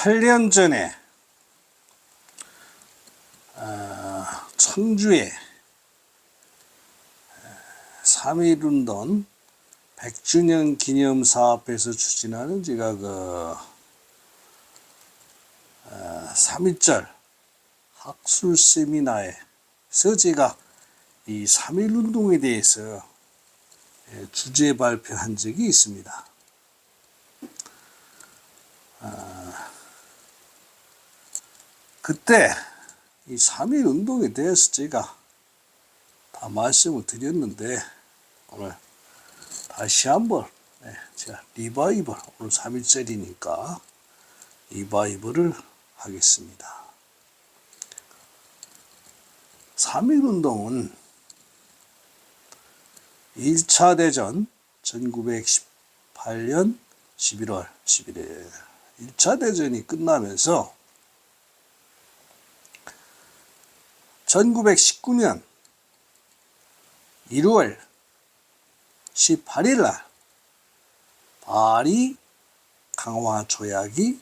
8년 전에 청주에 3.1운동 100주년 기념사업에서 추진하는 제가 3.1절 학술 세미나에서 제가 이 3.1운동에 대해서 주제 발표한 적이 있습니다. 그때 이 3.1운동에 대해서 제가 다 말씀을 드렸는데 오늘 다시 한번 제가 리바이벌, 오늘 3.1절이니까 리바이벌을 하겠습니다. 3.1운동은 1차 대전 1918년 11월 11일 1차 대전이 끝나면서 1919년 1월 18일 날 파리 강화 조약이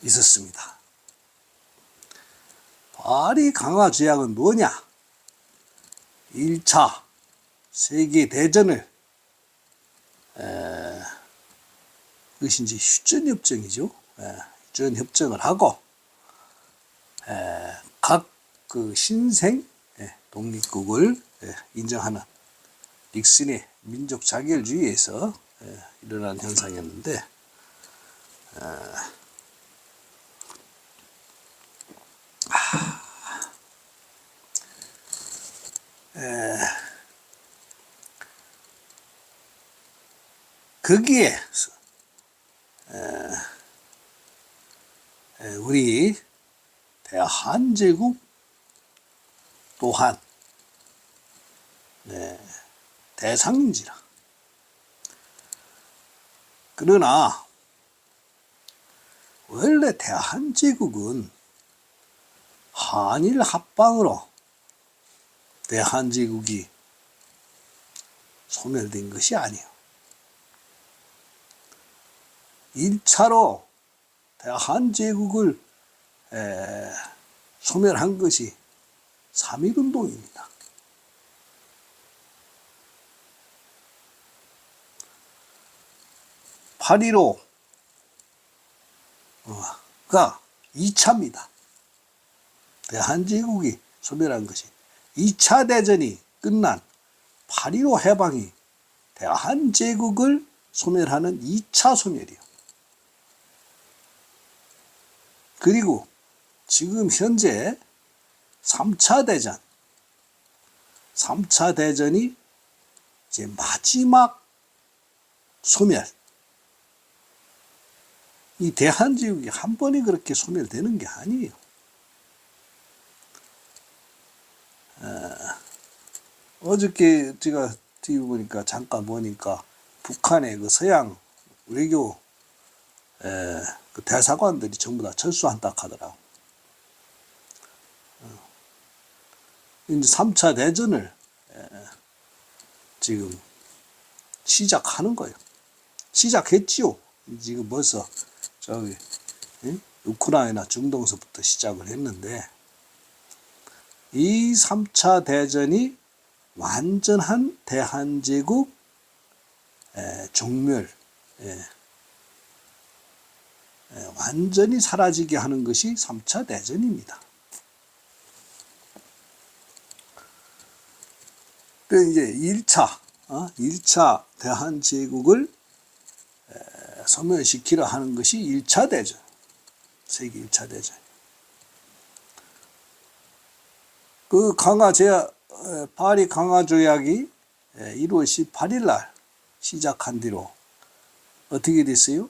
있었습니다. 파리 강화 조약은 뭐냐? 1차 세계대전을 그것이 이제 휴전협정이죠. 휴전협정을 하고 각 그 신생 독립국을 인정하는 닉슨의 민족 자결주의에서 일어난 현상이었는데 거기에 우리 대한제국 또한 대상인지라. 그러나 원래 대한제국은 한일 합방으로 대한제국이 소멸된 것이 아니에요. 1차로 대한제국을 소멸한 것이 3.1운동입니다. (8.15) 가 2차입니다. 대한제국이 소멸한 것이 2차 대전이 끝난 8.15 해방이 대한제국을 소멸하는 2차 소멸이요. 그리고 지금 현재 3차 대전, 3차 대전이 이제 마지막 소멸. 이 대한제국이 한 번에 그렇게 소멸되는 게 아니에요. 어저께 제가 TV 보니까 잠깐 보니까 북한의 그 서양 외교 그 대사관들이 전부 다 철수한다 하더라고. 이제 3차 대전을 지금 시작하는 거예요. 시작했지요. 지금 벌써 저기 우크라이나 중동서부터 시작을 했는데 이 3차 대전이 완전한 대한제국 종멸, 완전히 사라지게 하는 것이 3차 대전입니다. 그 이제 1차 대한제국을 소멸시키려 하는 것이 1차 대전, 세계 1차 대전. 그 파리 강화 조약이 1월 18일 날 시작한 뒤로 어떻게 됐어요?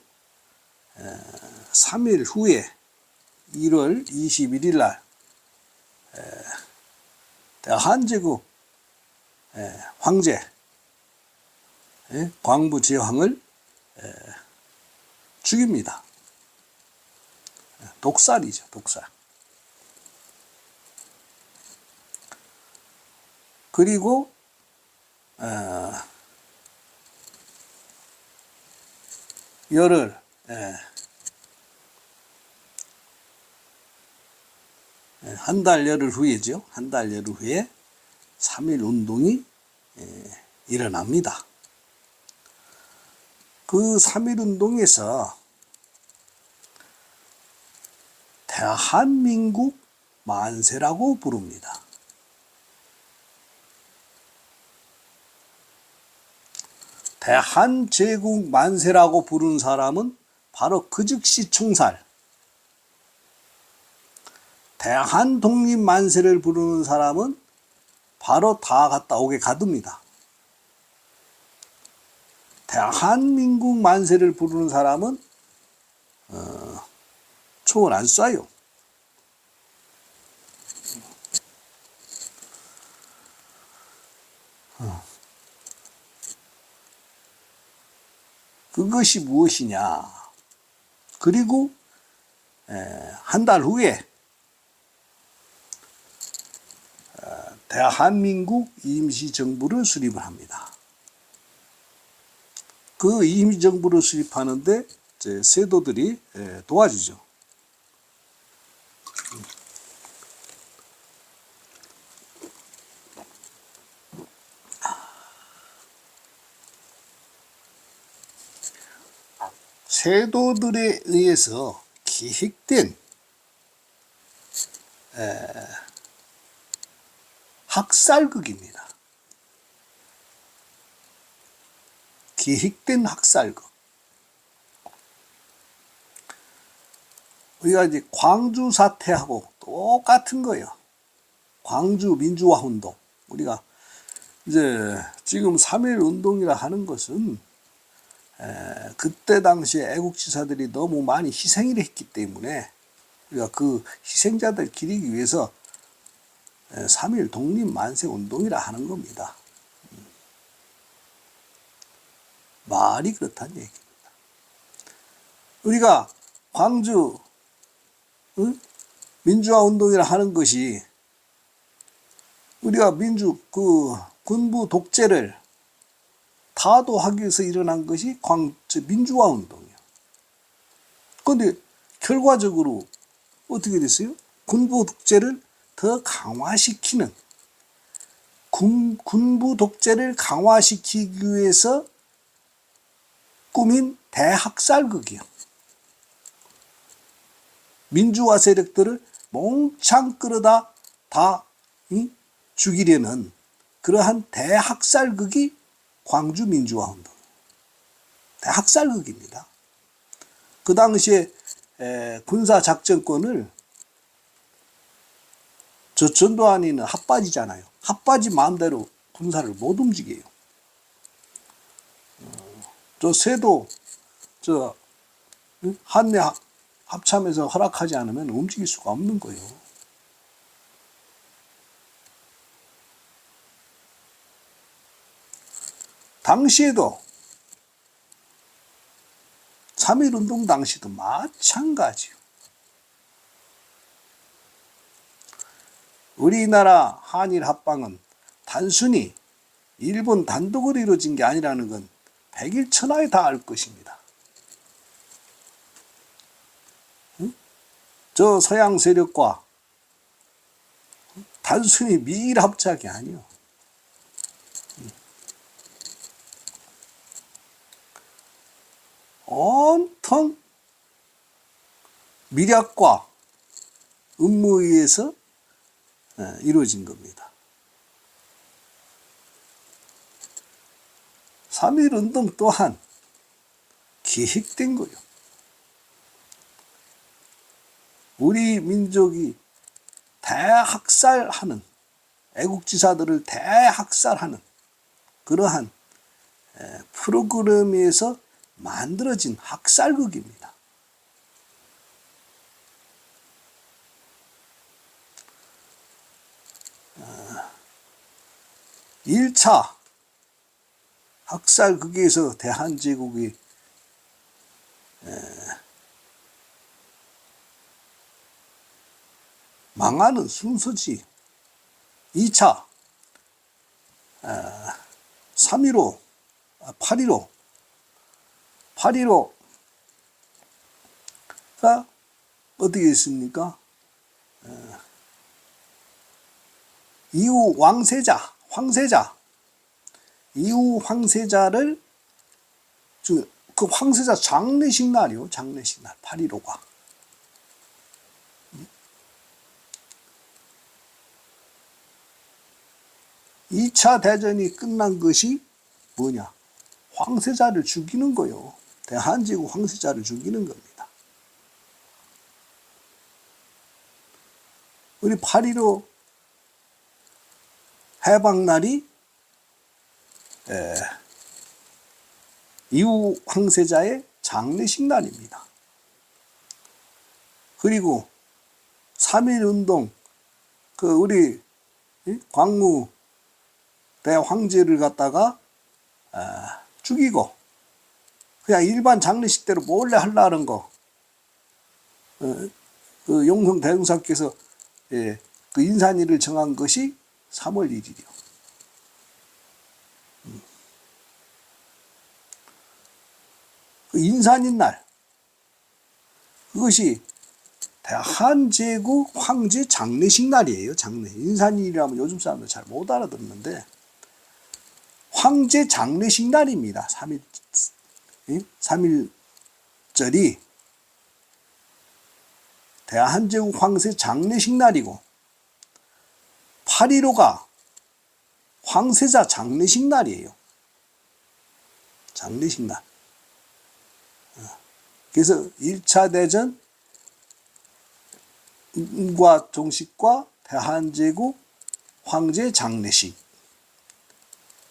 3일 후에 1월 21일 날 대한제국 황제 광부 제왕을 죽입니다. 독살이죠, 독살. 그리고 열흘 예, 한 달 열흘 후에죠. 한 달 열흘 후에 3.1 운동이 일어납니다. 그 3.1 운동에서 대한민국 만세라고 부릅니다. 대한제국 만세라고 부르는 사람은 바로 그 즉시 총살, 대한독립 만세를 부르는 사람은 바로 다 갔다 오게 가둡니다. 대한민국 만세를 부르는 사람은 총을 안 쏴요. 그것이 무엇이냐. 그리고 한 달 후에 대한민국 임시정부를 수립을 합니다. 그 임시정부를 수립하는데 세도들이 도와주죠. 세도들에 의해서 기획된 학살극입니다. 기획된 학살극. 우리가 이제 광주 사태하고 똑같은 거예요. 광주 민주화 운동. 우리가 이제 지금 3.1 운동이라 하는 것은 그때 당시에 애국지사들이 너무 많이 희생을 했기 때문에 우리가 그 희생자들 기리기 위해서 3.1 독립만세운동이라 하는 겁니다. 말이 그렇다는 얘기입니다. 우리가 광주 민주화운동이라 하는 것이 우리가 군부 독재를 타도하기 위해서 일어난 것이 민주화운동이에요. 그런데 결과적으로 어떻게 됐어요? 군부 독재를 더 강화시키는, 군부 독재를 강화시키기 위해서 꾸민 대학살극이요. 민주화 세력들을 몽창 끌어다 다 죽이려는 그러한 대학살극이 광주 민주화운동. 대학살극입니다. 그 당시에 군사작전권을 저 전두환이는 핫바지잖아요. 핫바지 마음대로 군사를 못 움직여요. 저 세도 한내 합참에서 허락하지 않으면 움직일 수가 없는 거예요. 당시에도 3.1 운동 당시도 마찬가지요. 우리나라 한일 합방은 단순히 일본 단독으로 이루어진 게 아니라는 건 백일천하에 다 알 것입니다. 저 서양 세력과 단순히 미일 합작이 아니요. 온통 미략과 음모에 의해서 이루어진 겁니다. 3.1 운동 또한 기획된 거예요. 우리 민족이 대학살하는, 애국지사들을 대학살하는 그러한 프로그램에서 만들어진 학살극입니다. 1차 학살극에서 대한제국이 망하는 순서지. 2차 3.15 8.15 어떻게 했습니까? 이후 황세자, 이후 황세자를 그 황세자 장례식 날이요. 장례식 날 8.15가 2차 대전이 끝난 것이 뭐냐? 황세자를 죽이는 거요. 대한제국 황세자를 죽이는 겁니다. 우리 8.15 해방날이 이후 황세자의 장례식 날입니다. 그리고 3.1운동, 우리 광무 대황제를 갖다가 죽이고 그냥 일반 장례식 대로 몰래 하려는 거, 그 용성 대종사께서 그 인산일을 정한 것이 3월 1일이요. 그 인산인 날, 그것이 대한제국 황제 장례식 날이에요. 인산일이라면 요즘 사람들 잘 못 알아듣는데 황제 장례식 날입니다. 3.1절이 대한제국 황제 장례식 날이고 8.15가 황세자 장례식 날이에요. 장례식 날. 그래서 1차 대전과 종식과 대한제국 황제 장례식,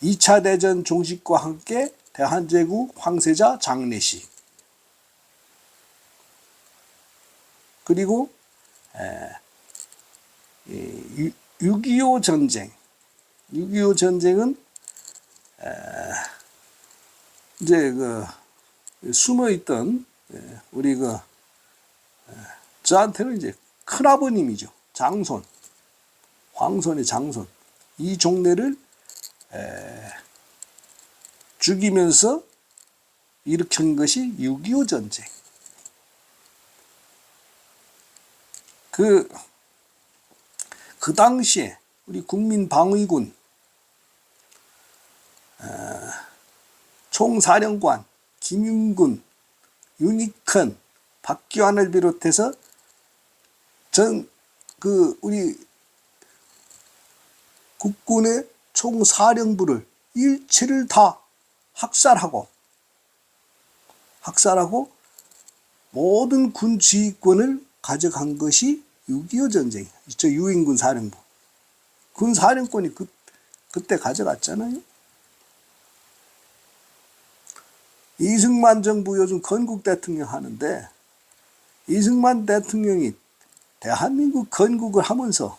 2차 대전 종식과 함께 대한제국 황세자 장례식, 그리고 6.25 전쟁. 6.25 전쟁은 이제 숨어있던 우리 저한테는 이제 큰아버님이죠. 장손, 황손의 장손, 이 종래를 죽이면서 일으킨 것이 6.25 전쟁. 그 당시에 우리 국민방위군 총사령관 김윤군, 윤익헌, 박기환을 비롯해서 우리 국군의 총사령부를 일체를 다 학살하고 모든 군 지휘권을 가져간 것이 6.25 전쟁이에요. 저 유인군 사령부. 군 사령권이 그때 가져갔잖아요. 이승만 정부 요즘 건국 대통령 하는데 이승만 대통령이 대한민국 건국을 하면서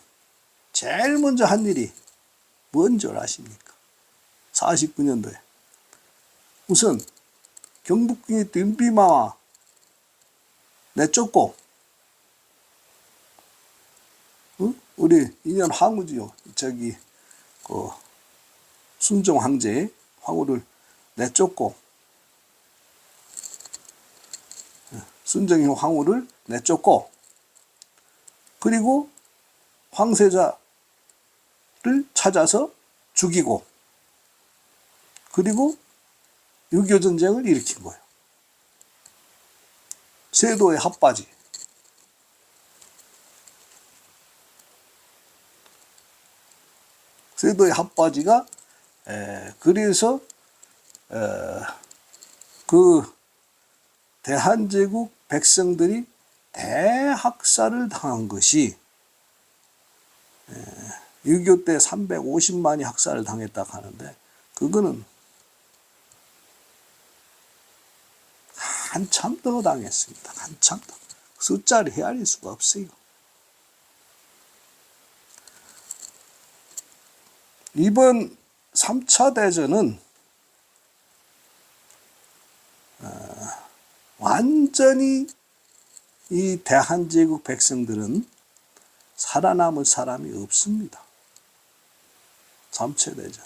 제일 먼저 한 일이 뭔 줄 아십니까? 49년도에 우선 경북군이 dim비마와 내쫓고 우리 인현 황후지요. 순종 황제 황후를 내쫓고 순정형 황후를 내쫓고 그리고 황세자를 찾아서 죽이고 그리고 6.25 전쟁을 일으킨 거예요. 세도의 핫바지. 세도의 핫바지가 그래서 그 대한제국 백성들이 대학살을 당한 것이 6.25 때 350만이 학살을 당했다고 하는데 그거는 한참 더 당했습니다. 한참 더. 숫자를 헤아릴 수가 없어요. 이번 3차 대전은 완전히 이 대한제국 백성들은 살아남을 사람이 없습니다. 3차 대전.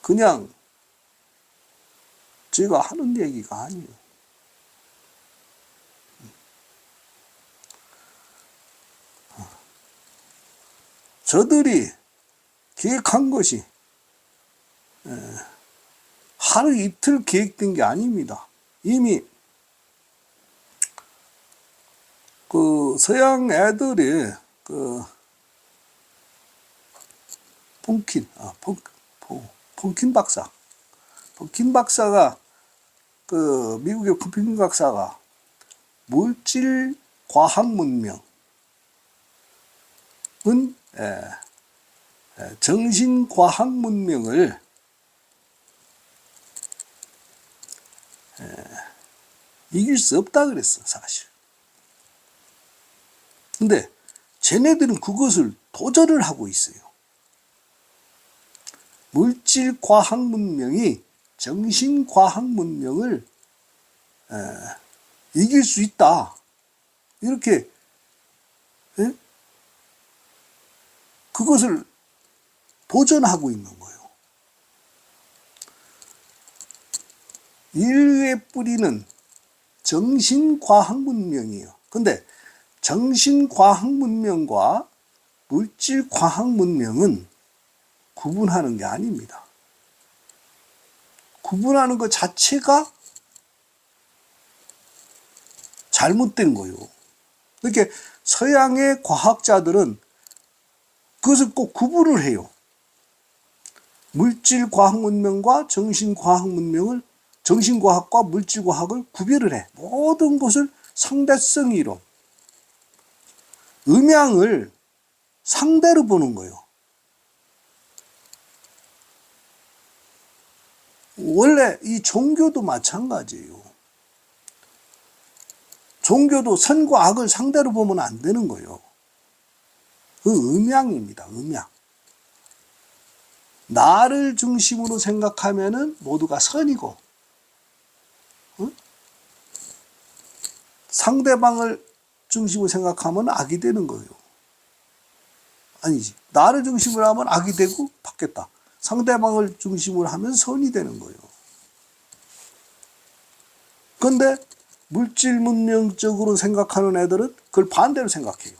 그냥 제가 하는 얘기가 아니에요. 저들이 계획한 것이 하루 이틀 계획된 게 아닙니다. 이미 그 서양 애들이 그 폰킨 박사가 그 미국의 폰킨 박사가 물질 과학 문명은 정신 과학 문명을 이길 수 없다 그랬어, 사실. 근데 쟤네들은 그것을 도전을 하고 있어요. 물질 과학 문명이 정신 과학 문명을 이길 수 있다. 이렇게 그것을 도전하고 있는 거예요. 인류의 뿌리는 정신과학 문명이에요. 근데 정신과학 문명과 물질과학 문명은 구분하는 게 아닙니다. 구분하는 것 자체가 잘못된 거예요. 그렇게 서양의 과학자들은 그것을 꼭 구분을 해요. 물질과학 문명과 정신과학 문명을, 정신과학과 물질과학을 구별을 해. 모든 것을 상대성 이론, 음양을 상대로 보는 거예요. 원래 이 종교도 마찬가지예요. 종교도 선과 악을 상대로 보면 안 되는 거예요. 그 음양입니다. 음양. 나를 중심으로 생각하면은 모두가 선이고, 상대방을 중심으로 생각하면 악이 되는 거예요. 아니지. 나를 중심으로 하면 악이 되고 바뀌었다. 상대방을 중심으로 하면 선이 되는 거예요. 그런데 물질 문명적으로 생각하는 애들은 그걸 반대로 생각해요.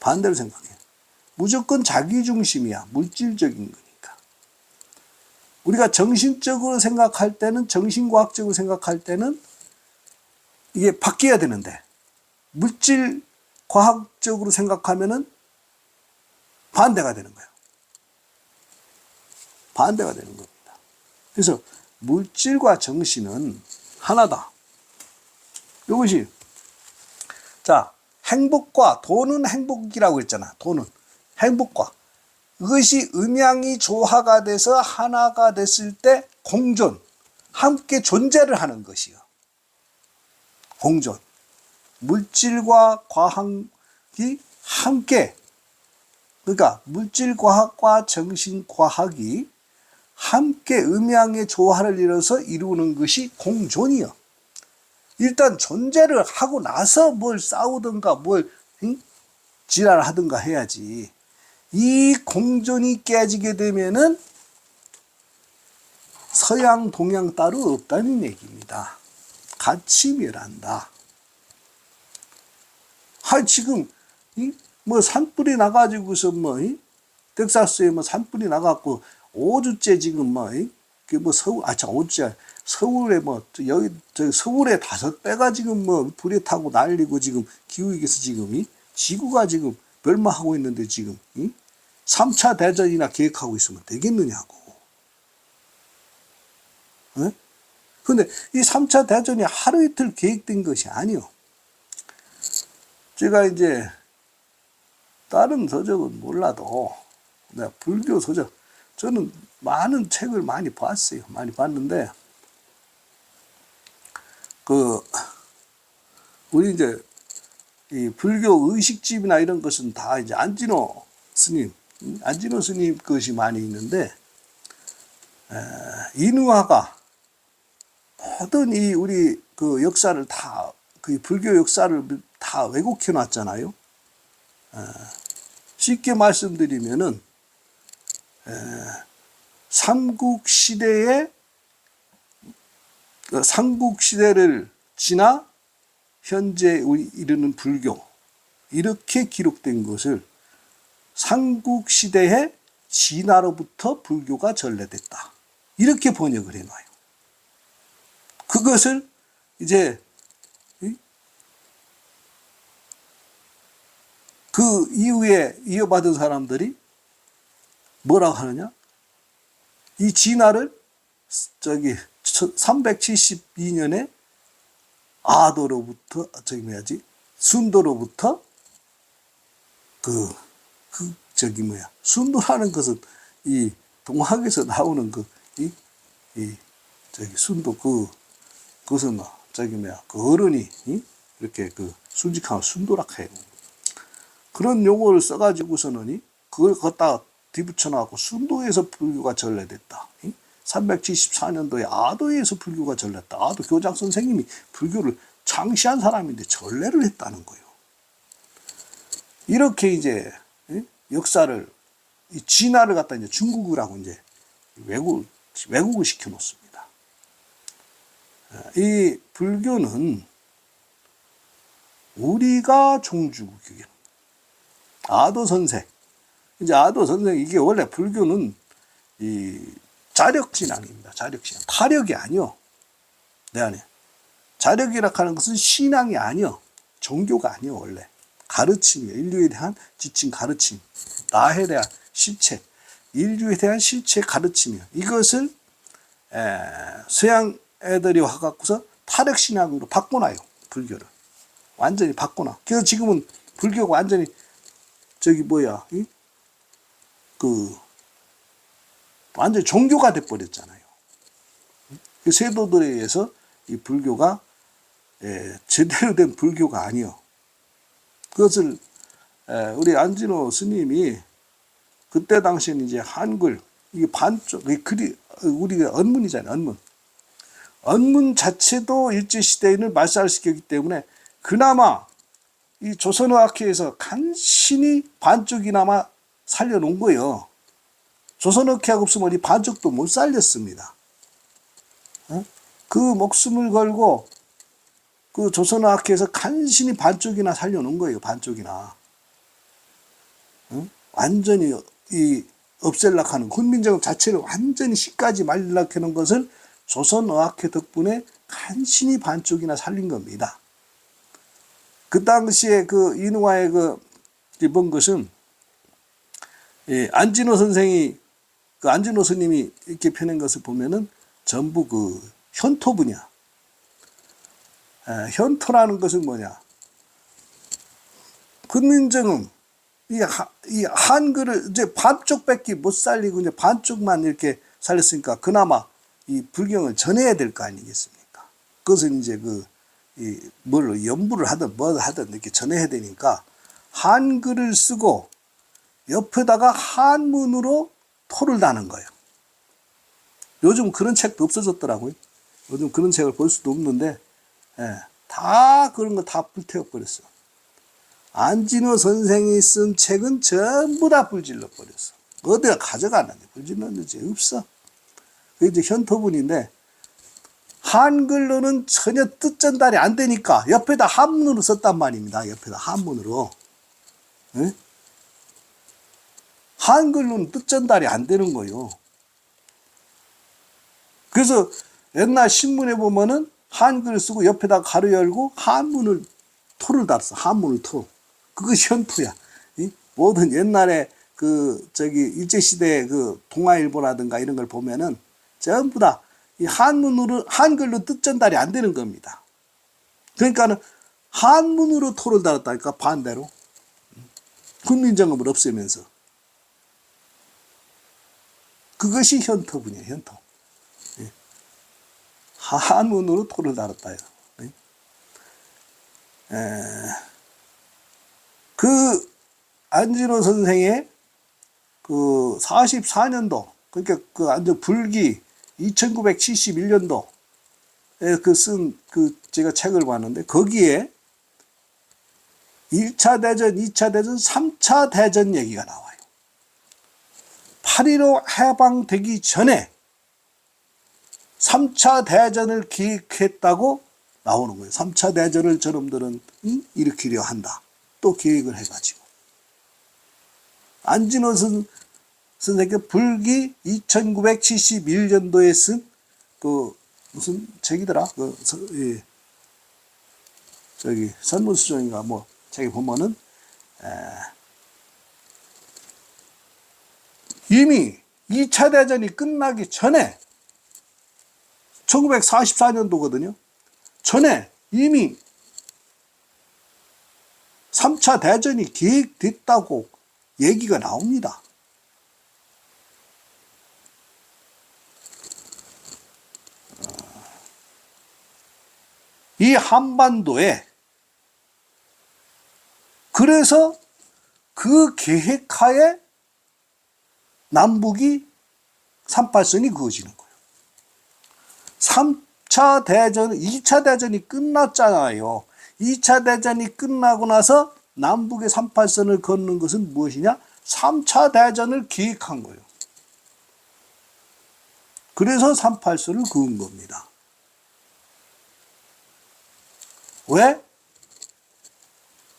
반대로 생각해요. 무조건 자기 중심이야. 물질적인 거니까. 우리가 정신적으로 생각할 때는, 정신과학적으로 생각할 때는 이게 바뀌어야 되는데, 물질 과학적으로 생각하면은 반대가 되는 거예요. 반대가 되는 겁니다. 그래서 물질과 정신은 하나다. 이것이, 자, 행복과, 돈은 행복이라고 했잖아. 돈은 행복과, 이것이 음양이 조화가 돼서 하나가 됐을 때 공존, 함께 존재를 하는 것이요. 공존. 물질과 과학이 함께, 그러니까 물질과학과 정신과학이 함께 음양의 조화를 이뤄서 이루는 것이 공존이요. 일단 존재를 하고 나서 뭘 싸우든가 뭘 지랄하든가 해야지. 이 공존이 깨지게 되면은 서양 동양 따로 없다는 얘기입니다. 같이 멸한다. 지금 뭐 산불이 나가지고서 뭐 텍사스에 뭐 산불이 나갖고 5주째 지금 뭐 서울, 참 5주째 서울에 뭐 여기 서울에 5배가 지금 뭐 불에 타고 난리고 지금 기후위기에서 지금 지구가 지금 멸망하고 있는데 지금 3차 대전이나 계획하고 있으면 되겠느냐고. 근데 이 3차 대전이 하루 이틀 계획된 것이 아니요. 제가 이제 다른 서적은 몰라도 내가 불교 서적, 저는 많은 책을 많이 봤어요. 많이 봤는데 우리 이제 이 불교 의식집이나 이런 것은 다 이제 안진호 스님 것이 많이 있는데, 인우화가 모든 이 우리 그 역사를 다, 그 불교 역사를 다 왜곡해 놨잖아요. 쉽게 말씀드리면은, 삼국시대를 지나 현재 우리 이르는 불교, 이렇게 기록된 것을 삼국시대에 진화로부터 불교가 전래됐다. 이렇게 번역을 해놔요. 그것을 이제 그 이후에 이어받은 사람들이 뭐라고 하느냐? 이 진화를 372년에 아도로부터 순도로부터 순도라는 것은 이 동학에서 나오는 순도 그것은 그 어른이 이렇게 순직하면 순도라 해요. 그런 용어를 써가지고서는 그걸 갖다 뒤붙여 놔갖고 순도에서 불교가 전래됐다. 374년도에 아도에서 불교가 전래됐다. 아도 교장 선생님이 불교를 창시한 사람인데 전래를 했다는 거예요. 이렇게 이제 역사를 진화를 갖다 이제 중국이라고 이제 왜곡을 시켜 놓습니다. 이 불교는 우리가 종주국이에요. 아도 선생. 이제 아도 선생, 이게 원래 불교는 이 자력신앙입니다. 자력신앙. 타력이 아니요. 내 안에. 자력이라 하는 것은 신앙이 아니요. 종교가 아니요, 원래. 가르침이에요. 인류에 대한 지침 가르침. 나에 대한 실체. 인류에 대한 실체 가르침이에요. 이것을 서양 애들이 와갖고서 타력신앙으로 바꿔놔요. 불교를. 완전히 바꿔놔. 그래서 지금은 불교가 완전히 완전히 종교가 돼버렸잖아요. 그 세도들에 의해서 이 불교가 제대로 된 불교가 아니요. 그것을 우리 안진호 스님이 그때 당시에는 이제 한글, 이게 반쪽, 글이, 우리가 언문이잖아요, 언문. 언문 자체도 일제시대인을 말살시켰기 때문에 그나마 이 조선어학회에서 간신히 반쪽이나마 살려놓은 거예요. 조선어학회가 없으면 이 반쪽도 못 살렸습니다. 그 목숨을 걸고 그 조선어학회에서 간신히 반쪽이나 살려놓은 거예요. 반쪽이나. 완전히 없앨락 하는 훈민정음 자체를 완전히 시까지 말리락 하는 것을 조선어학회 덕분에 간신히 반쪽이나 살린 겁니다. 그 당시에 인후와의 본 것은 안진호 선생이 안진호 스님이 이렇게 펴낸 것을 보면은 전부 현토분이야. 현토라는 것은 뭐냐? 훈민정음 이 한글을 이제 반쪽밖에 못 살리고 이제 반쪽만 이렇게 살렸으니까 그나마 이 불경을 전해야 될 거 아니겠습니까? 그것은 이제 뭘로 연부를 하든 뭐 하든 이렇게 전해야 되니까 한글을 쓰고 옆에다가 한문으로 토를 다는 거예요. 요즘 그런 책도 없어졌더라고요. 요즘 그런 책을 볼 수도 없는데 다 그런 거 다 불태워 버렸어. 안진호 선생이 쓴 책은 전부 다 불질러 버렸어. 어디가 가져가는데 불질러는 데 없어. 그게 이제 현토분인데 한글로는 전혀 뜻전달이 안 되니까 옆에다 한문으로 썼단 말입니다. 옆에다 한문으로. 한글로는 뜻전달이 안 되는 거예요. 그래서 옛날 신문에 보면은 한글을 쓰고 옆에다 가로 열고 한문을 토를 달았어. 한문을 토. 그것이 현토야. 모든 옛날에 일제시대 동아일보라든가 이런 걸 보면은 전부 다 이 한글로 뜻전달이 안 되는 겁니다. 그러니까는 한문으로 토를 달았다니까, 반대로. 훈민정음을 없애면서. 그것이 현토분이에요, 현토. 한문으로 토를 달았다요. 안진호 선생의 44년도, 그러니까 완전 불기 2971년도에 제가 책을 봤는데, 거기에 1차 대전, 2차 대전, 3차 대전 얘기가 나와요. 8.15 해방되기 전에 3차 대전을 기획했다고 나오는 거예요. 3차 대전을 저놈들은 일으키려 한다. 또 계획을 해가지고. 안진호 선생님 불기 2971년도에 쓴 그 무슨 책이더라? 저기 선문수종인가 뭐 책에 보면은 이미 2차 대전이 끝나기 전에 1944년도거든요. 전에 이미 3차 대전이 계획됐다고 얘기가 나옵니다. 이 한반도에 그래서 그 계획하에 남북이 38선이 그어지는 거예요. 3차 대전, 2차 대전이 끝났잖아요. 2차 대전이 끝나고 나서 남북의 38선을 걷는 것은 무엇이냐? 3차 대전을 기획한 거예요. 그래서 38선을 그은 겁니다. 왜?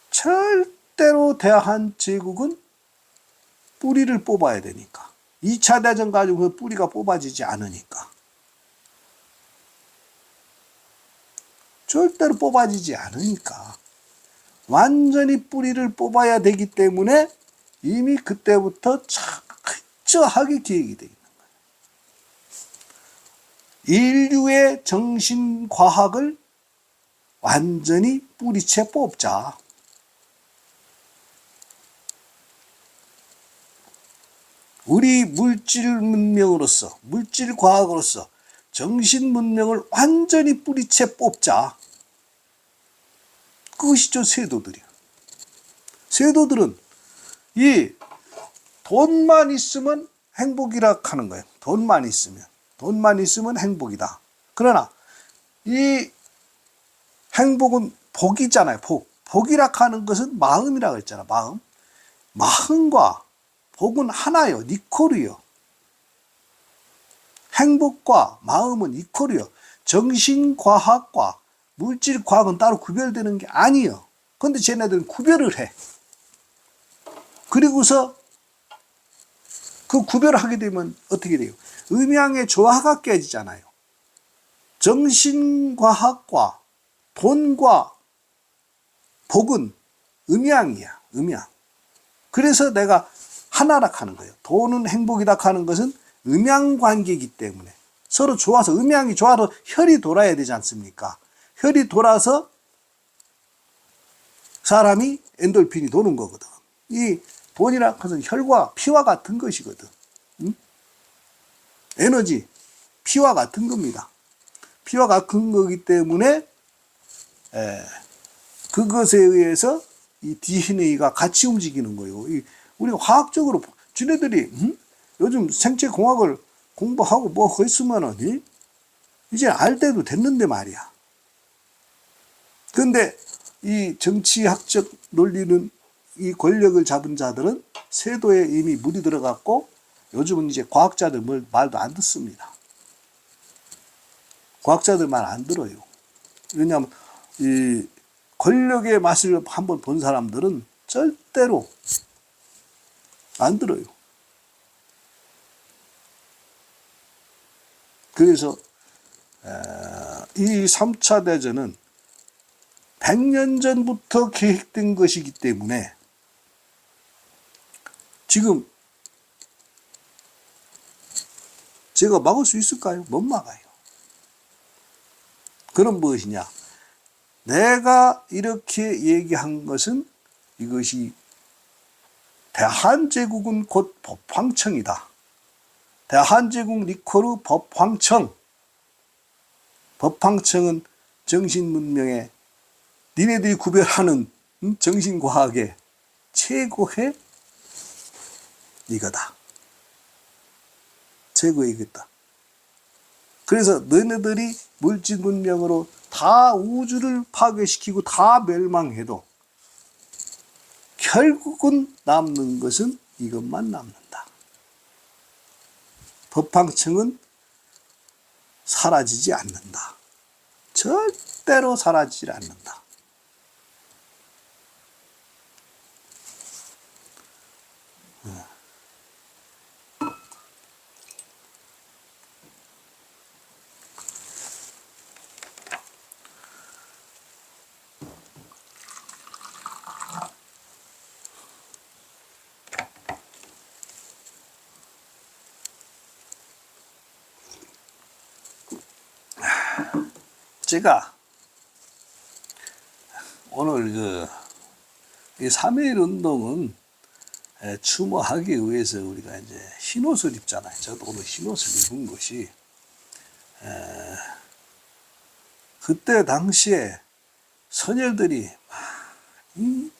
절대로 대한제국은 뿌리를 뽑아야 되니까. 2차 대전 가지고 그 뿌리가 뽑아지지 않으니까. 절대로 뽑아지지 않으니까. 완전히 뿌리를 뽑아야 되기 때문에 이미 그때부터 철저하게 기획이 되어 있는 거예요. 인류의 정신과학을 완전히 뿌리채 뽑자. 우리 물질 문명으로서, 물질 과학으로서 정신 문명을 완전히 뿌리채 뽑자. 그것이죠, 세도들이요. 세도들은 이 돈만 있으면 행복이라 하는 거예요. 돈만 있으면 행복이다. 그러나 이 행복은 복이잖아요. 복이라 하는 것은 마음이라고 했잖아. 마음과 복은 하나요. 이퀄이요. 행복과 마음은 이퀄이요. 정신과학과 물질과학은 따로 구별되는 게 아니에요. 그런데 쟤네들은 구별을 해. 그리고서 그 구별을 하게 되면 어떻게 돼요? 음양의 조화가 깨지잖아요. 정신과학과 돈과 복은 음양이야. 음양. 그래서 내가 하나라 하는 거예요. 돈은 행복이다 하는 것은 음양관계이기 때문에 서로 좋아서 음양이 좋아서 혈이 돌아야 되지 않습니까? 혈이 돌아서 사람이 엔돌핀이 도는 거거든. 이 돈이라 하는 것은 혈과 피와 같은 것이거든. 응? 에너지, 피와 같은 겁니다. 피와 같은 거기 때문에 그것에 의해서 이 DNA가 같이 움직이는 거예요. 우리가 화학적으로 지네들이 요즘 생체공학을 공부하고 뭐 했으면은 이제 알 때도 됐는데 말이야. 그런데 이 정치학적 논리는 이 권력을 잡은 자들은 세도에 이미 물이 들어갔고 요즘은 이제 과학자들 말도 안 듣습니다. 과학자들 말 안 들어요. 왜냐하면 이 권력의 맛을 한번 본 사람들은 절대로 안 들어요. 그래서 이 3차 대전은 100년 전부터 계획된 것이기 때문에 지금 제가 막을 수 있을까요? 못 막아요. 그럼 무엇이냐? 내가 이렇게 얘기한 것은 이것이 대한제국은 곧 법황청이다. 대한제국 리코르 법황청. 법황청은 정신문명의 니네들이 구별하는 정신과학의 최고의 이거다. 최고의 이거다. 그래서 너네들이 물질 문명으로 다 우주를 파괴시키고 다 멸망해도 결국은 남는 것은 이것만 남는다. 법황청은 사라지지 않는다. 절대로 사라지지 않는다. 제가 오늘 이 3.1 운동은 추모하기 위해서 우리가 이제 흰옷을 입잖아요. 저도 오늘 흰옷을 입은 것이 그때 당시에 선열들이 많이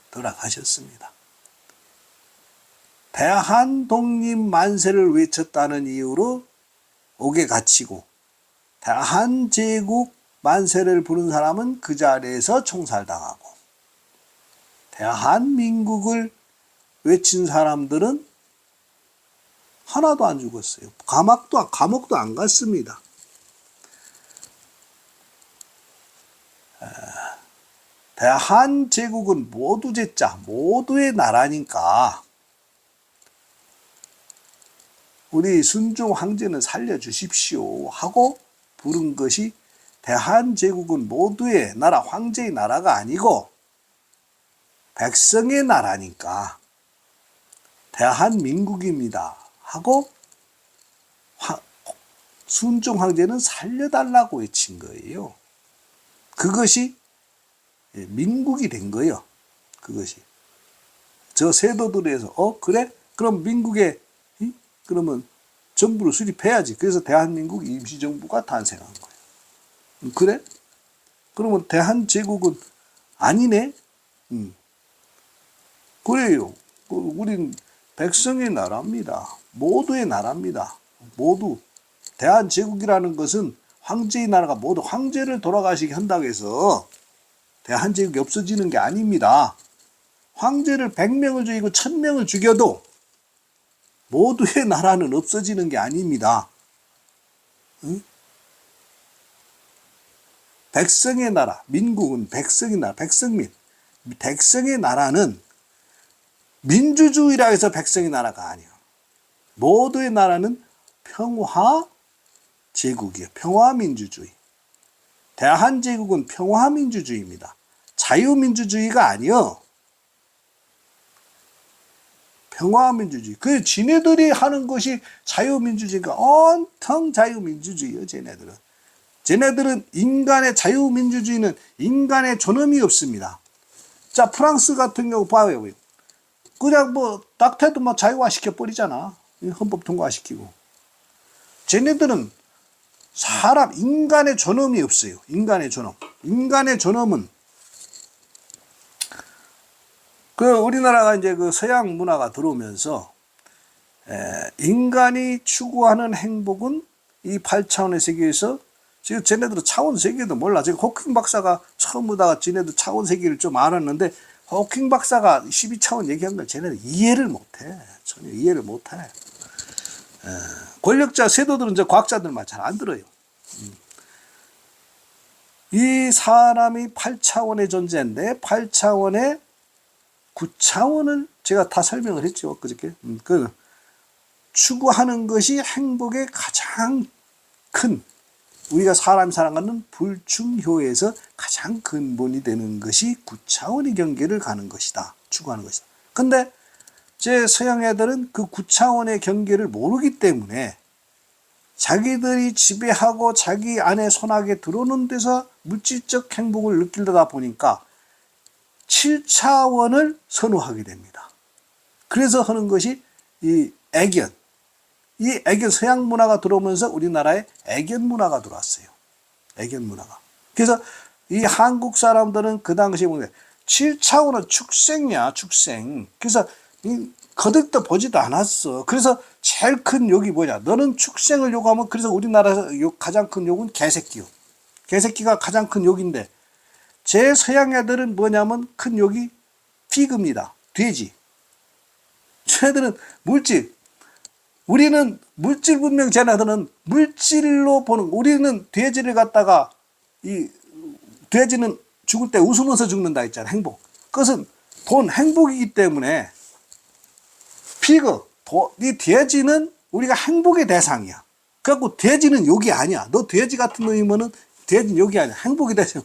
돌아가셨습니다. 대한 독립 만세를 외쳤다는 이유로 옥에 갇히고 대한 제국 만세를 부른 사람은 그 자리에서 총살당하고 대한민국을 외친 사람들은 하나도 안 죽었어요. 감옥도 안 갔습니다. 대한제국은 모두 제자, 모두의 나라니까 우리 순종 황제는 살려주십시오 하고 부른 것이 대한제국은 모두의 나라, 황제의 나라가 아니고 백성의 나라니까 대한민국입니다 하고 순종 황제는 살려달라고 외친 거예요. 그것이 민국이 된 거예요. 그것이. 저 세도들에서 그래? 그럼 민국에 그러면 정부를 수립해야지. 그래서 대한민국 임시정부가 탄생한 거예요. 그래? 그러면 대한제국은 아니네? 그래요. 우린 백성의 나라입니다. 모두의 나라입니다. 모두. 대한제국이라는 것은 황제의 나라가 모두 황제를 돌아가시게 한다고 해서 대한제국이 없어지는 게 아닙니다. 황제를 100명을 죽이고 1000명을 죽여도 모두의 나라는 없어지는 게 아닙니다. 응? 백성의 나라, 민국은 백성의 나라, 백성민. 백성의 나라는 민주주의라 해서 백성의 나라가 아니에요. 모두의 나라는 평화제국이에요. 평화민주주의. 대한제국은 평화민주주의입니다. 자유민주주의가 아니요. 평화민주주의. 그 지네들이 하는 것이 자유민주주의가 온통 자유민주주의예요. 쟤네들은 인간의 자유민주주의는 인간의 존엄이 없습니다. 자, 프랑스 같은 경우 봐요. 그냥 낙태도 자유화 시켜버리잖아. 헌법 통과시키고. 쟤네들은 인간의 존엄이 없어요. 인간의 존엄. 인간의 존엄은 우리나라가 이제 서양 문화가 들어오면서 인간이 추구하는 행복은 이 8차원의 세계에서 지금 쟤네들은 차원 세계도 몰라. 지금 호킹 박사가 처음부터 쟤네들 차원 세계를 좀 알았는데 호킹 박사가 12차원 얘기한 걸 쟤네들 이해를 못해. 전혀 이해를 못해. 권력자 세도들은 과학자들만 잘 안 들어요. 이 사람이 8차원의 존재인데 8차원의 9차원을 제가 다 설명을 했죠. 그저께. 추구하는 것이 행복의 가장 큰 우리가 사람이 살아가는 불충효에서 가장 근본이 되는 것이 9차원의 경계를 가는 것이다. 추구하는 것이다. 근데 제 서양 애들은 그 9차원의 경계를 모르기 때문에 자기들이 지배하고 자기 안에 손아귀에 들어오는 데서 물질적 행복을 느끼려다 보니까 7차원을 선호하게 됩니다. 그래서 하는 것이 이 애견. 이 애견 서양 문화가 들어오면서 우리나라에 애견 문화가 들어왔어요. 애견 문화가. 그래서 이 한국 사람들은 그 당시에 보면 7차원은 축생이야, 축생. 그래서 거들떠 보지도 않았어. 그래서 제일 큰 욕이 뭐냐? 너는 축생을 욕하면 그래서 우리나라에서 가장 큰 욕은 개새끼요. 개새끼가 가장 큰 욕인데 제 서양 애들은 뭐냐면 큰 욕이 피그입니다. 돼지. 쟤네들은 물질. 우리는 물질 분명 쟤네들은 물질로 보는 우리는 돼지를 갖다가 이 돼지는 죽을 때 웃으면서 죽는다 했잖아. 행복. 그것은 돈 행복이기 때문에 피그 이 돼지는 우리가 행복의 대상이야. 그래갖고 돼지는 욕이 아니야. 너 돼지 같은 놈이면은 돼지는 욕이 아니야. 행복의 대상.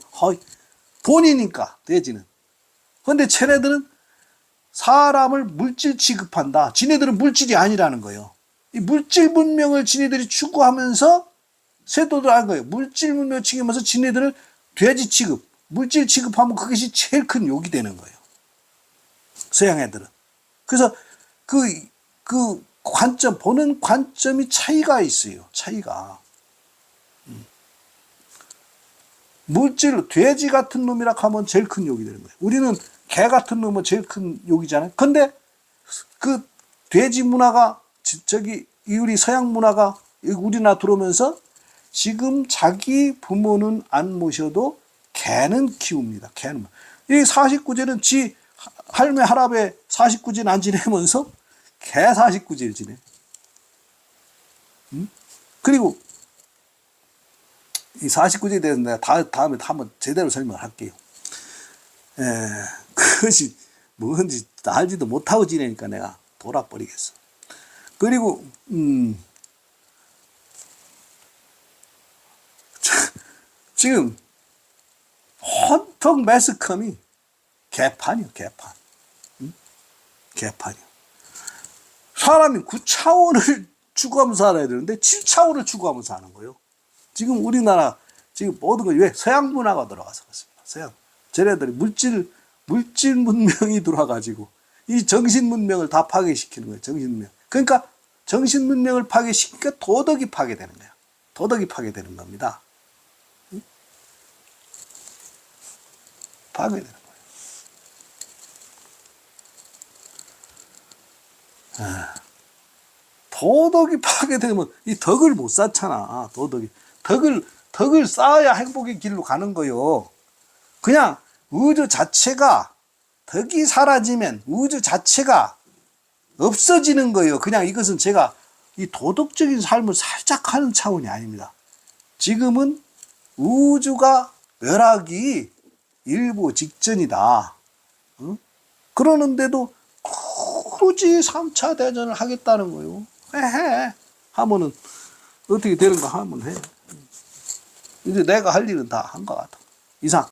돈이니까 돼지는. 그런데 쟤네들은 사람을 물질 취급한다. 지네들은 물질이 아니라는 거예요. 이 물질 문명을 지네들이 추구하면서 세도들 한 거예요. 물질 문명 취급하면서 지네들을 돼지 취급, 물질 취급하면 그것이 제일 큰 욕이 되는 거예요. 서양 애들은. 그래서 그 관점, 보는 관점이 차이가 있어요. 차이가. 물질로 돼지 같은 놈이라 하면 제일 큰 욕이 되는 거예요. 우리는 개 같은 놈은 제일 큰 욕이잖아요. 근데 그 돼지 문화가 저기 우리 서양 문화가 우리나라 들어오면서 지금 자기 부모는 안 모셔도 개는 키웁니다. 개는. 이 49제는 지 할매 할아베 49제는 안 지내면서 개 49제를 지내. 그리고 이 49제에 대해서 내가 다음에 한번 제대로 설명을 할게요. 그것이 뭔지 알지도 못하고 지내니까 내가 돌아버리겠어. 그리고 지금 헌통 매스컴이 개판이요, 개판. 개판이요. 사람이 9차원을 추구하면서 살아야 되는데 7차원을 추구하면서 사는 거예요. 지금 우리나라 지금 모든 거 왜 서양 문화가 들어가서 그렇습니다. 서양. 쟤네들이 물질 문명이 들어와가지고 이 정신 문명을 다 파괴시키는 거예요. 정신 문명. 그러니까 정신 문명을 파괴시키니까 도덕이 파괴되는 거예요. 도덕이 파괴되는 겁니다. 파괴되는 거예요. 도덕이 파괴되면 이 덕을 못 쌓잖아. 도덕이. 덕을 쌓아야 행복의 길로 가는 거요. 그냥 우주 자체가 덕이 사라지면 우주 자체가 없어지는 거예요. 그냥 이것은 제가 이 도덕적인 삶을 살짝 하는 차원이 아닙니다. 지금은 우주가 멸하기 일보 직전이다. 그러는데도 굳이 3차 대전을 하겠다는 거예요. 해. 하면은 어떻게 되는가 하면 해. 이제 내가 할 일은 다 한 것 같아. 이상.